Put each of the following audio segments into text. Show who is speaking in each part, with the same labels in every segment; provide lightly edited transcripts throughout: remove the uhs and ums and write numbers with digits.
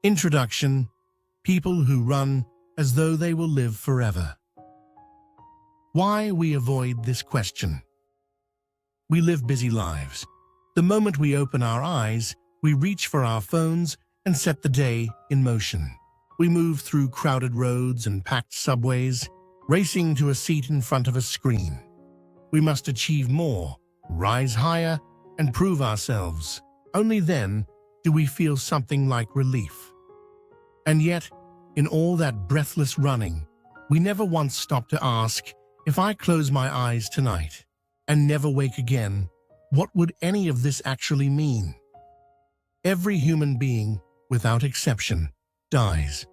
Speaker 1: Introduction: People who run as though they will live forever. Why we avoid this question? We live busy lives. The moment we open our eyes, we reach for our phones and set the day in motion. We move through crowded roads and packed subways, racing to a seat in front of a screen. We must achieve more, rise higher, and prove ourselves. Only then do we feel something like relief. And yet, in all that breathless running, we never once stop to ask, if I close my eyes tonight and never wake again, what would any of this actually mean? Every human being, without exception, dies.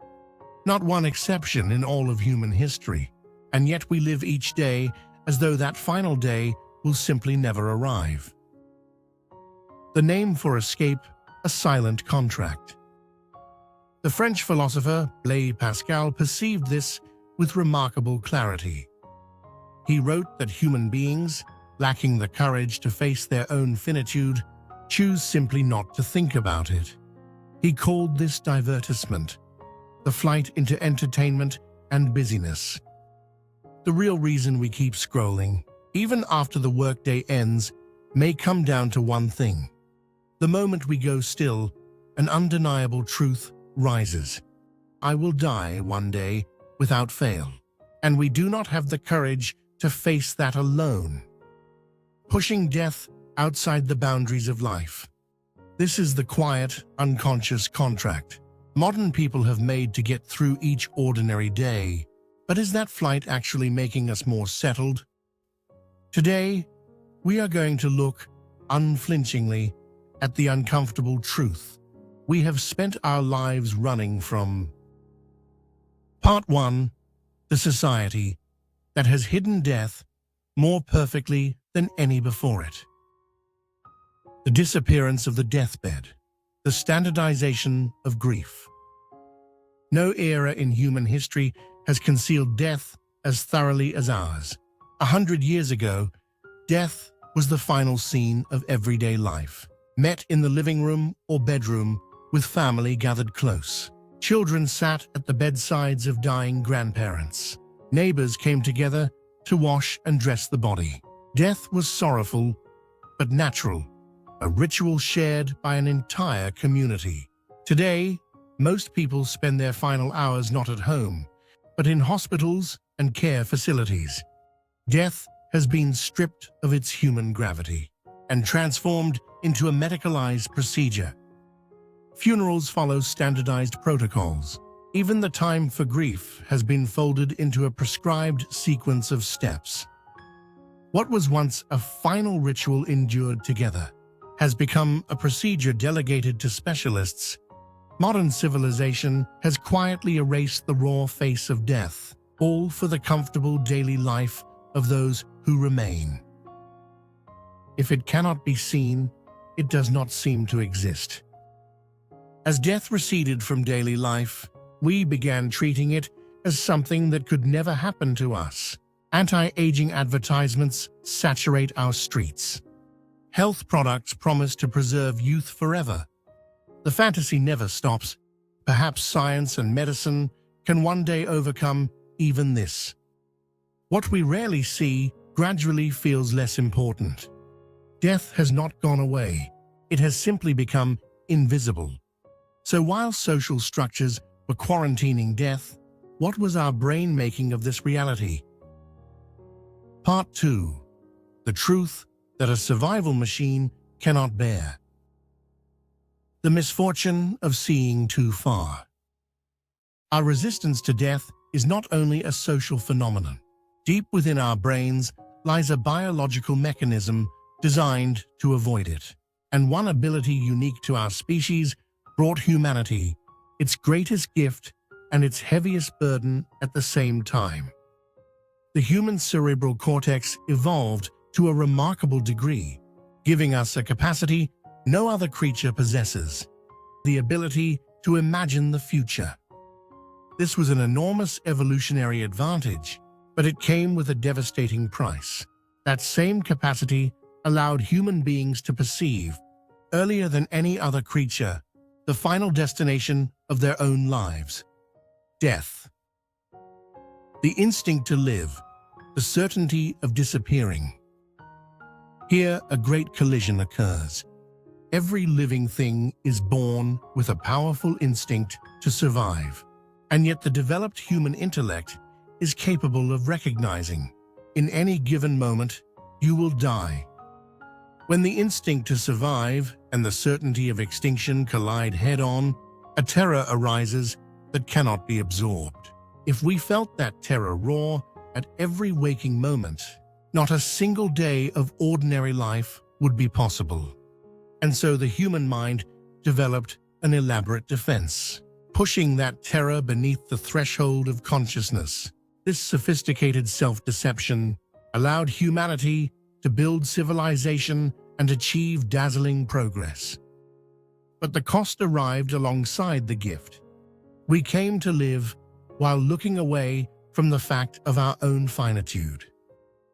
Speaker 1: Not one exception in all of human history, and yet we live each day as though that final day will simply never arrive. The name for escape: a silent contract. The French philosopher Blaise Pascal perceived this with remarkable clarity. He wrote that human beings, lacking the courage to face their own finitude, choose simply not to think about it. He called this divertissement, the flight into entertainment and busyness. The real reason we keep scrolling, even after the workday ends, may come down to one thing. The moment we go still, an undeniable truth rises. I will die one day without fail, and we do not have the courage to face that alone. Pushing death outside the boundaries of life. This is the quiet, unconscious contract modern people have made to get through each ordinary day. But is that flight actually making us more settled? Today, we are going to look unflinchingly at the uncomfortable truth we have spent our lives running from. Part 1. The society that has hidden death more perfectly than any before it. The disappearance of the deathbed, the standardization of grief. No era in human history has concealed death as thoroughly as ours. 100 years ago, death was the final scene of everyday life, met in the living room or bedroom with family gathered close. Children sat at the bedsides of dying grandparents. Neighbors came together to wash and dress the body. Death was sorrowful but natural, a ritual shared by an entire community. Today, most people spend their final hours not at home, but in hospitals and care facilities. Death has been stripped of its human gravity and transformed into a medicalized procedure. Funerals follow standardized protocols. Even the time for grief has been folded into a prescribed sequence of steps. What was once a final ritual endured together has become a procedure delegated to specialists. Modern civilization has quietly erased the raw face of death, all for the comfortable daily life of those who remain. If it cannot be seen, it does not seem to exist. As death receded from daily life, we began treating it as something that could never happen to us. Anti-aging advertisements saturate our streets. Health products promise to preserve youth forever. The fantasy never stops. Perhaps science and medicine can one day overcome even this. What we rarely see gradually feels less important. Death has not gone away. It has simply become invisible. So while social structures were quarantining death, what was our brain making of this reality? Part 2. The truth that a survival machine cannot bear. The misfortune of seeing too far. Our resistance to death is not only a social phenomenon. Deep within our brains lies a biological mechanism designed to avoid it. And one ability unique to our species brought humanity its greatest gift and its heaviest burden at the same time. The human cerebral cortex evolved to a remarkable degree, giving us a capacity no other creature possesses: the ability to imagine the future. This was an enormous evolutionary advantage, but it came with a devastating price. That same capacity allowed human beings to perceive, earlier than any other creature, the final destination of their own lives: death. The instinct to live, the certainty of disappearing. Here, a great collision occurs. Every living thing is born with a powerful instinct to survive, and yet the developed human intellect is capable of recognizing, in any given moment, you will die. When the instinct to survive and the certainty of extinction collide head-on, a terror arises that cannot be absorbed. If we felt that terror roar at every waking moment, not a single day of ordinary life would be possible. And so the human mind developed an elaborate defense, pushing that terror beneath the threshold of consciousness. This sophisticated self-deception allowed humanity to build civilization and achieve dazzling progress. But the cost arrived alongside the gift. We came to live while looking away from the fact of our own finitude.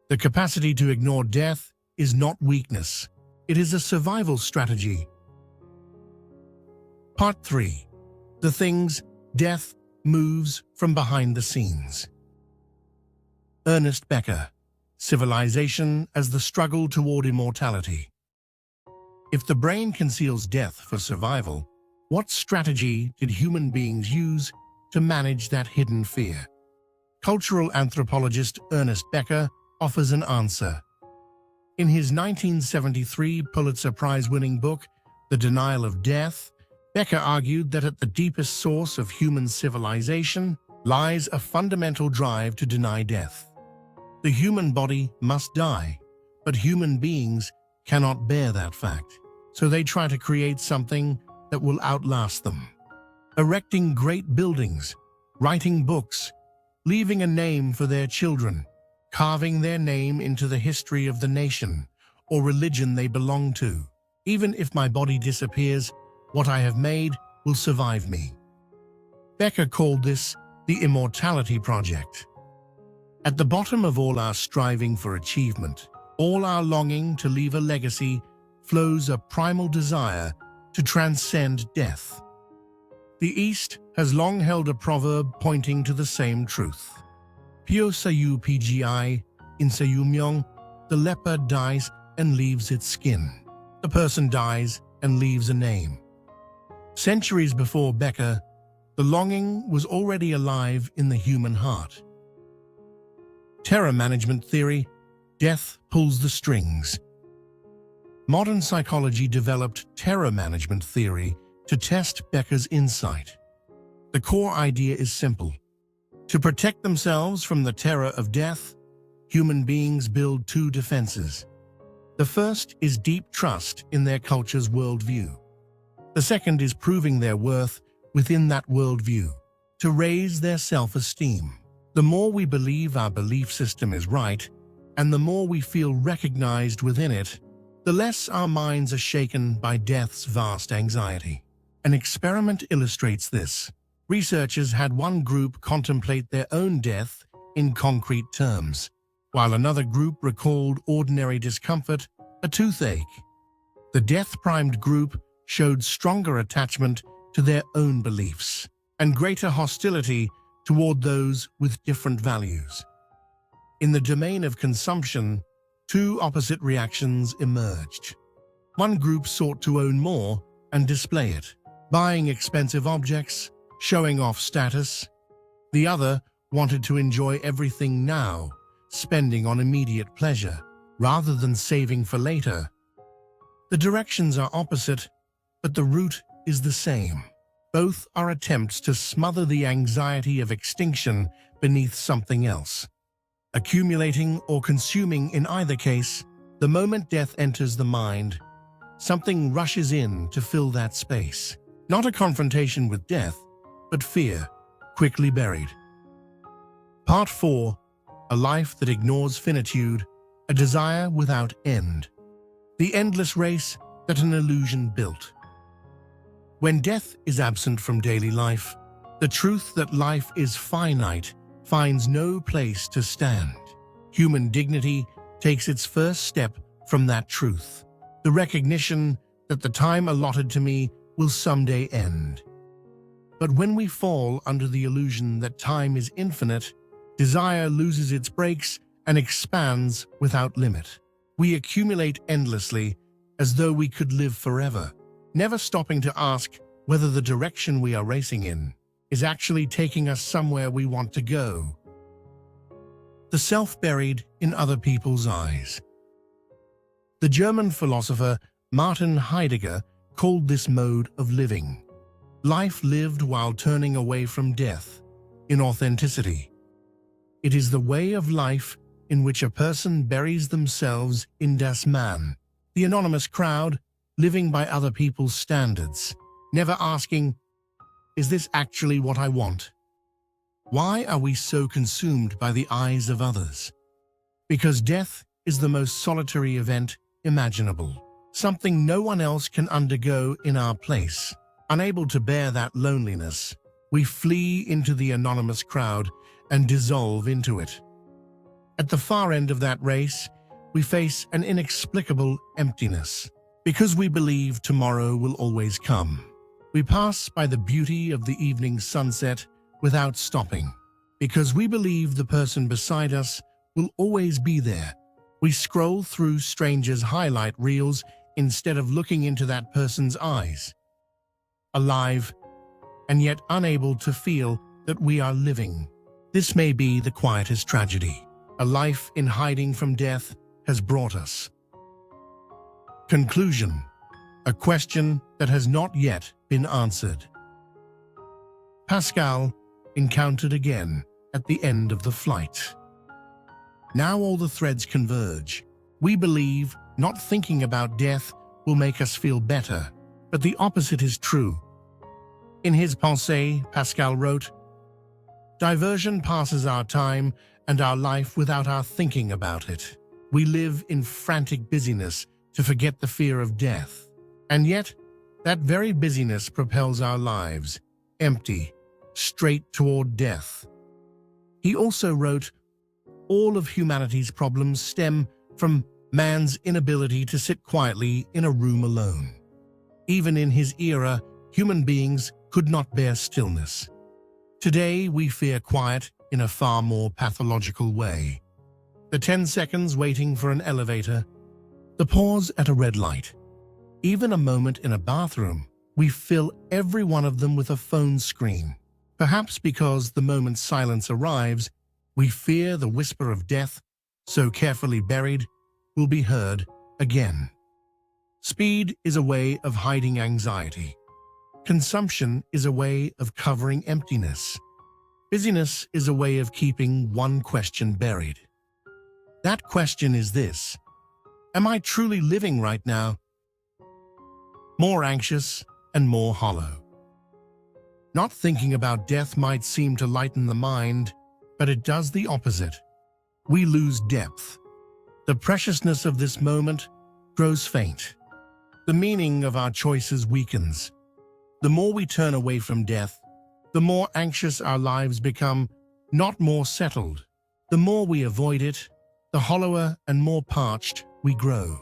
Speaker 1: The capacity to ignore death is not weakness. It is a survival strategy. Part 3. The things death moves from behind the scenes. Ernest Becker, Civilization as the Struggle Toward Immortality. If the brain conceals death for survival, what strategy did human beings use to manage that hidden fear? Cultural anthropologist Ernest Becker offers an answer. In his 1973 Pulitzer Prize-winning book, The Denial of Death, Becker argued that at the deepest source of human civilization lies a fundamental drive to deny death. The human body must die, but human beings cannot bear that fact, so they try to create something that will outlast them. Erecting great buildings, writing books, leaving a name for their children, carving their name into the history of the nation or religion they belong to. Even if my body disappears, what I have made will survive me. Becker called this the Immortality Project. At the bottom of all our striving for achievement, all our longing to leave a legacy, flows a primal desire to transcend death. The East has long held a proverb pointing to the same truth. Pyo sayu pgi, in sayu myong, the leopard dies and leaves its skin. The person dies and leaves a name. Centuries before Becker, the longing was already alive in the human heart. Terror management theory, death pulls the strings. Modern psychology developed terror management theory to test Becker's insight. The core idea is simple. To protect themselves from the terror of death, human beings build two defenses. The first is deep trust in their culture's worldview. The second is proving their worth within that worldview, to raise their self-esteem. The more we believe our belief system is right, and the more we feel recognized within it, the less our minds are shaken by death's vast anxiety. An experiment illustrates this. Researchers had one group contemplate their own death in concrete terms, while another group recalled ordinary discomfort, a toothache. The death-primed group showed stronger attachment to their own beliefs and greater hostility toward those with different values. In the domain of consumption, two opposite reactions emerged. One group sought to own more and display it, buying expensive objects, showing off status. The other wanted to enjoy everything now, spending on immediate pleasure, rather than saving for later. The directions are opposite, but the root is the same. Both are attempts to smother the anxiety of extinction beneath something else. Accumulating or consuming in either case, the moment death enters the mind, something rushes in to fill that space. Not a confrontation with death, but fear, quickly buried. Part 4. A life that ignores finitude, a desire without end. The endless race that an illusion built. When death is absent from daily life, the truth that life is finite finds no place to stand. Human dignity takes its first step from that truth. The recognition that the time allotted to me will someday end. But when we fall under the illusion that time is infinite, desire loses its brakes and expands without limit. We accumulate endlessly as though we could live forever, never stopping to ask whether the direction we are racing in is actually taking us somewhere we want to go. The self buried in other people's eyes. The German philosopher Martin Heidegger called this mode of living life lived while turning away from death, inauthenticity. It is the way of life in which a person buries themselves in das Man, the anonymous crowd, living by other people's standards, never asking, is this actually what I want? Why are we so consumed by the eyes of others? Because death is the most solitary event imaginable, something no one else can undergo in our place. Unable to bear that loneliness, we flee into the anonymous crowd and dissolve into it. At the far end of that race, we face an inexplicable emptiness. Because we believe tomorrow will always come, we pass by the beauty of the evening sunset without stopping. Because we believe the person beside us will always be there, we scroll through strangers' highlight reels instead of looking into that person's eyes. Alive, and yet unable to feel that we are living. This may be the quietest tragedy a life in hiding from death has brought us. Conclusion: a question that has not yet been answered. Pascal encountered again at the end of the flight. Now all the threads converge. We believe not thinking about death will make us feel better, but the opposite is true. In his Pensées, Pascal wrote, "Diversion passes our time and our life without our thinking about it. We live in frantic busyness to forget the fear of death. And yet, that very busyness propels our lives, empty, straight toward death." He also wrote, "All of humanity's problems stem from man's inability to sit quietly in a room alone." Even in his era, human beings could not bear stillness. Today, we fear quiet in a far more pathological way. The 10 seconds waiting for an elevator, the pause at a red light, even a moment in a bathroom, we fill every one of them with a phone screen. Perhaps because the moment silence arrives, we fear the whisper of death, so carefully buried, will be heard again. Speed is a way of hiding anxiety. Consumption is a way of covering emptiness. Busyness is a way of keeping one question buried. That question is this: am I truly living right now? More anxious and more hollow. Not thinking about death might seem to lighten the mind, but it does the opposite. We lose depth. The preciousness of this moment grows faint. The meaning of our choices weakens. The more we turn away from death, the more anxious our lives become, not more settled. The more we avoid it, the hollower and more parched we grow.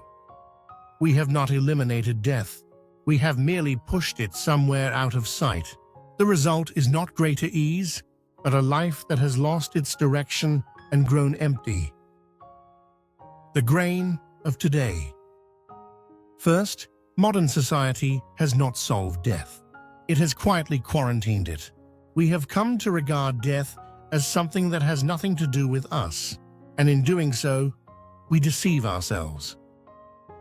Speaker 1: We have not eliminated death. We have merely pushed it somewhere out of sight. The result is not greater ease, but a life that has lost its direction and grown empty. The grain of today. First, modern society has not solved death. It has quietly quarantined it. We have come to regard death as something that has nothing to do with us, and in doing so, we deceive ourselves.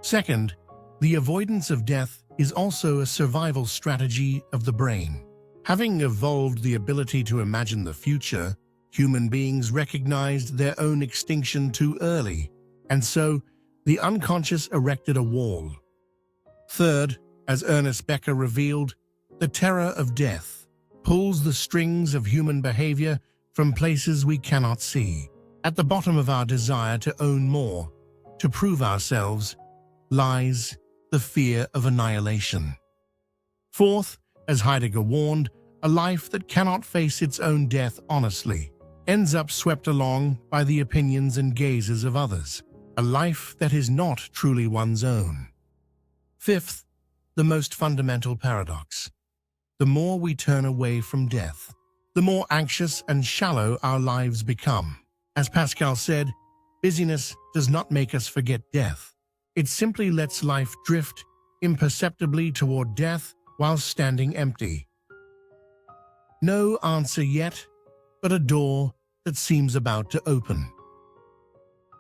Speaker 1: Second, the avoidance of death is also a survival strategy of the brain. Having evolved the ability to imagine the future, human beings recognized their own extinction too early, and so the unconscious erected a wall. Third, as Ernest Becker revealed, the terror of death pulls the strings of human behavior from places we cannot see. At the bottom of our desire to own more, to prove ourselves, lies the fear of annihilation. Fourth, as Heidegger warned, a life that cannot face its own death honestly ends up swept along by the opinions and gazes of others, a life that is not truly one's own. Fifth, the most fundamental paradox. The more we turn away from death, the more anxious and shallow our lives become. As Pascal said, busyness does not make us forget death. It simply lets life drift imperceptibly toward death while standing empty. No answer yet, but a door that seems about to open.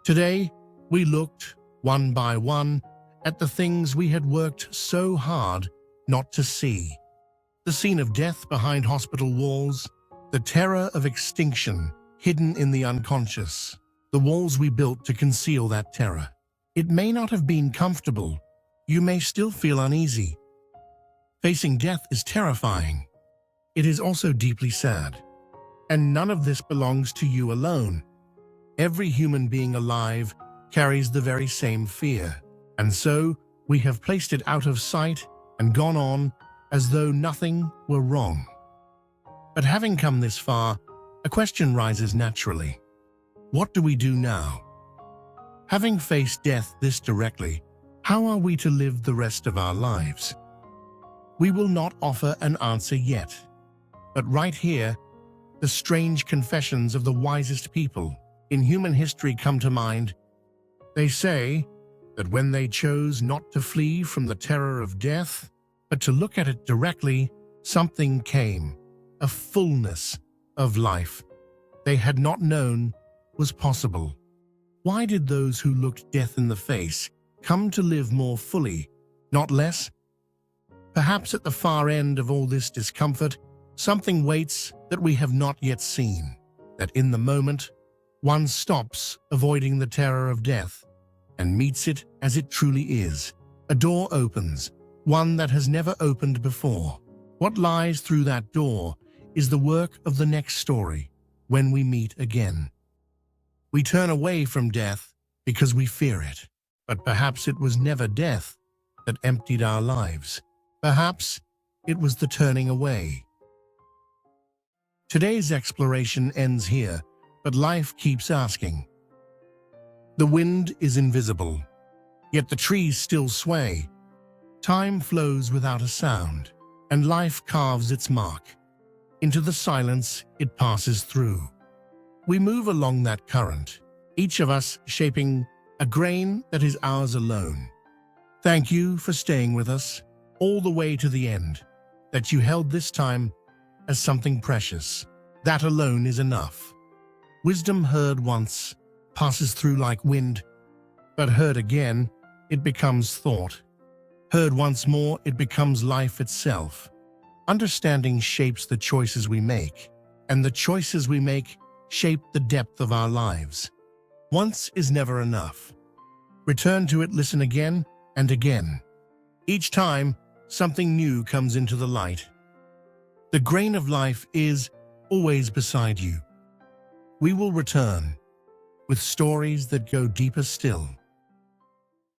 Speaker 1: Today, we looked, one by one, at the things we had worked so hard not to see. The scene of death behind hospital walls, the terror of extinction hidden in the unconscious, the walls we built to conceal that terror. It may not have been comfortable. You may still feel uneasy. Facing death is terrifying. It is also deeply sad. And none of this belongs to you alone. Every human being alive carries the very same fear. And so, we have placed it out of sight and gone on as though nothing were wrong. But having come this far, a question rises naturally. What do we do now? Having faced death this directly, how are we to live the rest of our lives? We will not offer an answer yet. But right here, the strange confessions of the wisest people in human history come to mind. They say that when they chose not to flee from the terror of death, but to look at it directly, something came, a fullness of life they had not known was possible. Why did those who looked death in the face come to live more fully, not less? Perhaps at the far end of all this discomfort, something waits that we have not yet seen, that in the moment, one stops avoiding the terror of death and meets it as it truly is. A door opens, one that has never opened before. What lies through that door is the work of the next story, when we meet again. We turn away from death because we fear it, but perhaps it was never death that emptied our lives. Perhaps it was the turning away. Today's exploration ends here, but life keeps asking. The wind is invisible, yet the trees still sway. Time flows without a sound, and life carves its mark. Into the silence it passes through. We move along that current, each of us shaping a grain that is ours alone. Thank you for staying with us all the way to the end, that you held this time as something precious. That alone is enough. Wisdom heard once passes through like wind, but heard again, it becomes thought. Heard once more, it becomes life itself. Understanding shapes the choices we make, and the choices we make shape the depth of our lives. Once is never enough. Return to it, listen again and again. Each time, something new comes into the light. The grain of life is always beside you. We will return with stories that go deeper still.